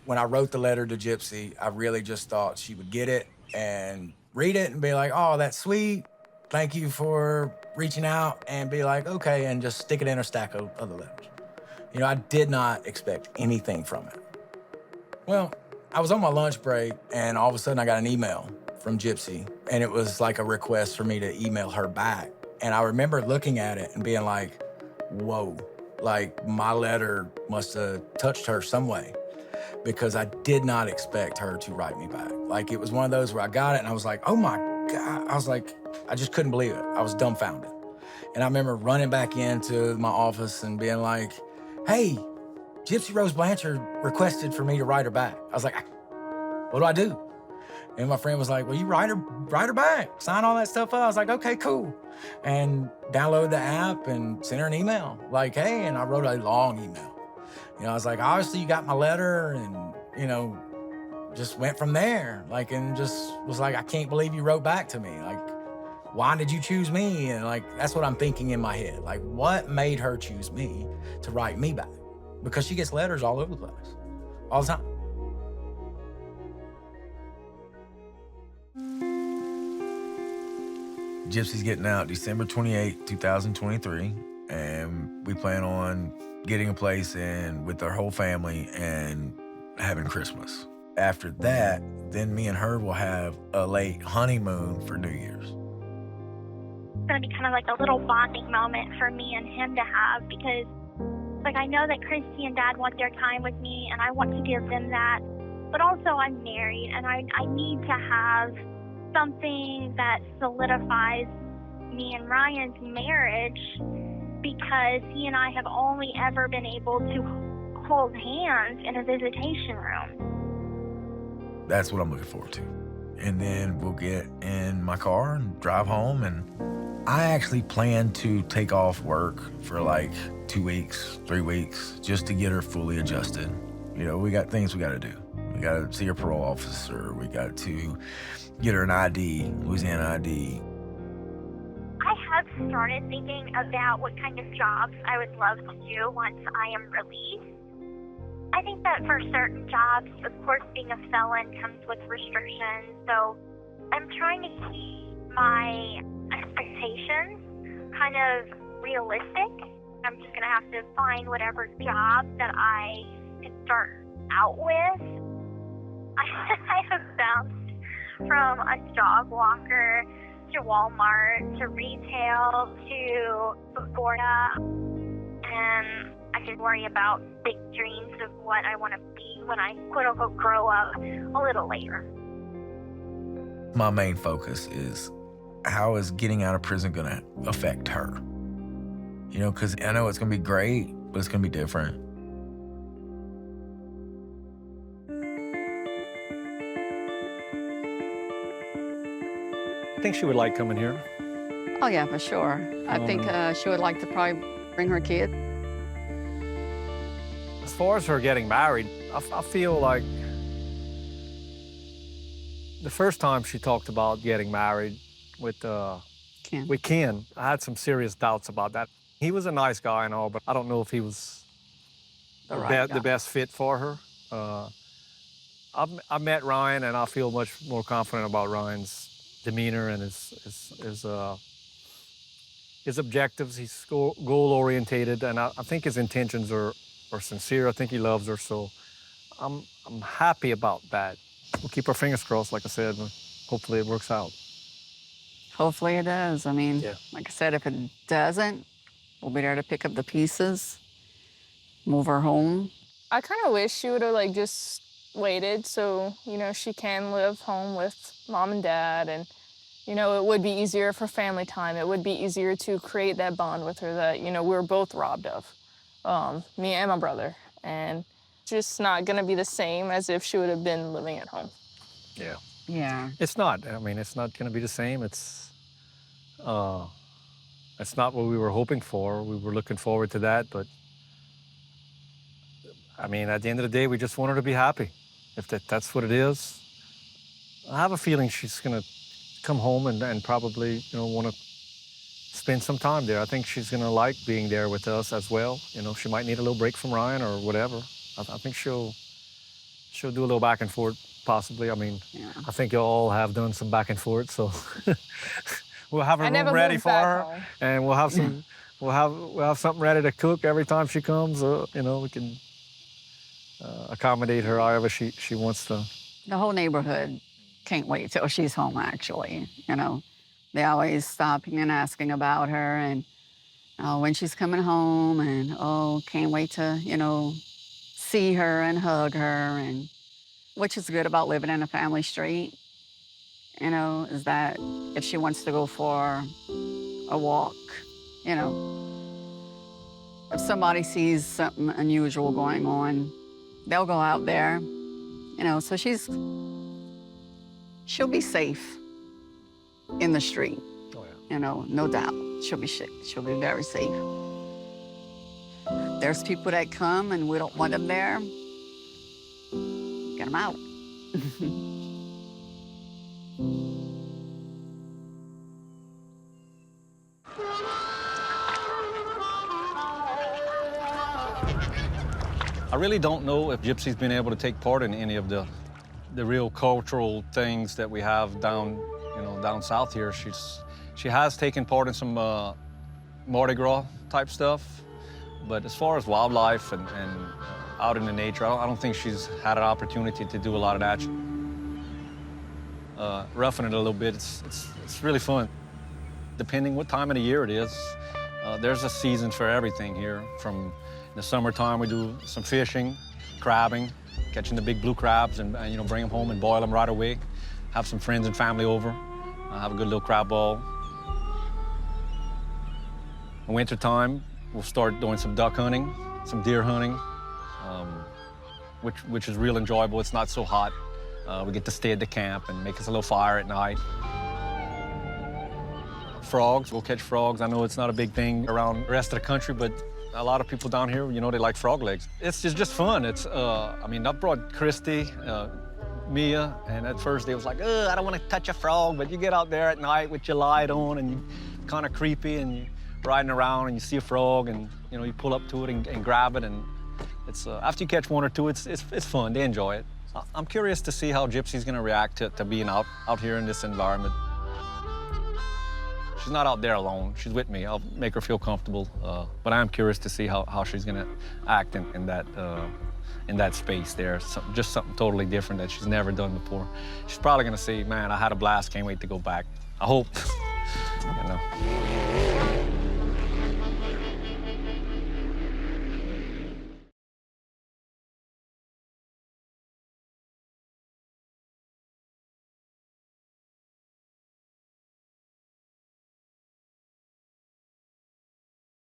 When I wrote the letter to Gypsy, I really just thought she would get it and read it and be like, oh, that's sweet. Thank you for reaching out, and be like, okay, and just stick it in her stack of other letters. You know, I did not expect anything from it. Well, I was on my lunch break, and all of a sudden I got an email from Gypsy, and it was like a request for me to email her back. And I remember looking at it and being like, whoa, like my letter must have touched her some way, because I did not expect her to write me back. Like, it was one of those where I got it and I was like, oh my God. I was like, I just couldn't believe it. I was dumbfounded. And I remember running back into my office and being like, hey, Gypsy Rose Blanchard requested for me to write her back. I was like, what do I do? And my friend was like, well, you write her back, sign all that stuff up. I was like, okay, cool. And download the app and send her an email like, hey, and I wrote a long email. You know, I was like, obviously you got my letter, and, you know, just went from there. Like, and just was like, I can't believe you wrote back to me. Like, why did you choose me? And like, that's what I'm thinking in my head. Like, what made her choose me to write me back? Because she gets letters all over the place, all the time. Gypsy's getting out December 28, 2023, and we plan on getting a place in with our whole family and having Christmas. After that, then me and her will have a late honeymoon for New Year's. It's gonna be kind of like a little bonding moment for me and him to have, because like, I know that Christy and Dad want their time with me, and I want to give them that, but also I'm married, and I need to have something that solidifies me and Ryan's marriage, because he and I have only ever been able to hold hands in a visitation room. That's what I'm looking forward to. And then we'll get in my car and drive home, and I actually plan to take off work for like 2 weeks, 3 weeks, just to get her fully adjusted. You know, we got things we got to do. We got to see her parole officer. We got to get her an ID, Louisiana ID. I have started thinking about what kind of jobs I would love to do once I am released. I think that for certain jobs, of course, being a felon comes with restrictions, so I'm trying to keep my expectations kind of realistic. I'm just going to have to find whatever job that I can start out with. I have bounced from a dog walker to Walmart to retail to Sephora, and I can worry about big dreams of what I want to be when I quote-unquote grow up a little later. My main focus is, how is getting out of prison going to affect her? You know, because I know it's going to be great, but it's going to be different. I think she would like coming here. Oh, yeah, for sure. I think she would like to probably bring her kid. As far as her getting married, I feel like the first time she talked about getting married with Ken, I had some serious doubts about that. He was a nice guy and all, but I don't know if he was the best fit for her. I met Ryan, and I feel much more confident about Ryan's demeanor and his objectives. He's goal-orientated, and I think his intentions are sincere. I think he loves her, so I'm happy about that. We'll keep our fingers crossed, like I said, and hopefully it works out. Hopefully it does. I mean, like I said, if it doesn't, we'll be there to pick up the pieces, move her home. I kind of wish she would have like just waited so, you know, she can live home with Mom and Dad, and, you know, it would be easier for family time. It would be easier to create that bond with her that, you know, we were both robbed of, me and my brother, and just not gonna be the same as if she would have been living at home. Yeah. Yeah. It's not. I mean, it's not gonna be the same. It's not what we were hoping for. We were looking forward to that, but I mean, at the end of the day, we just want her to be happy. If that's what it is, I have a feeling she's gonna come home and probably, you know, want to spend some time there. I think she's gonna like being there with us as well. You know, she might need a little break from Ryan or whatever. I think she'll She'll do a little back and forth, possibly. I mean, I think you all have done some back and forth, so we'll have a room ready for her, and we'll have some, we'll have something ready to cook every time she comes. You know, we can accommodate her however she wants to. The whole neighborhood can't wait till she's home, actually. You know, they always stopping and asking about her, and when she's coming home, and can't wait to, you know, see her and hug her. And which is good about living in a family street, you know, is that if she wants to go for a walk, you know, if somebody sees something unusual going on, they'll go out there, you know, so she'll be safe in the street. Oh, yeah. You know, no doubt. She'll be very safe. There's people that come and we don't want them there. Get them out. I really don't know if Gypsy's been able to take part in any of the real cultural things that we have down south here. She has taken part in some Mardi Gras type stuff, but as far as wildlife and out in the nature, I don't think she's had an opportunity to do a lot of that. Roughing it a little bit, it's really fun. Depending what time of the year it is, there's a season for everything here. From in the summertime, we do some fishing, crabbing, catching the big blue crabs, and you know, bring them home and boil them right away. Have some friends and family over, have a good little crab ball. In wintertime, we'll start doing some duck hunting, some deer hunting, which is real enjoyable. It's not so hot. We get to stay at the camp and make us a little fire at night. Frogs, we'll catch frogs. I know it's not a big thing around the rest of the country, but a lot of people down here, you know, they like frog legs. It's just fun. It's, I mean, I brought Christy, Mia, and at first they was like, I don't want to touch a frog, but you get out there at night with your light on and you kind of creepy and you riding around and you see a frog and, you know, you pull up to it and grab it, and it's, after you catch one or two, it's fun. They enjoy it. I'm curious to see how Gypsy's gonna react to being out here in this environment. She's not out there alone. She's with me. I'll make her feel comfortable. But I'm curious to see how she's gonna act in that space there. Just something totally different that she's never done before. She's probably gonna say, man, I had a blast, can't wait to go back. I hope, you know.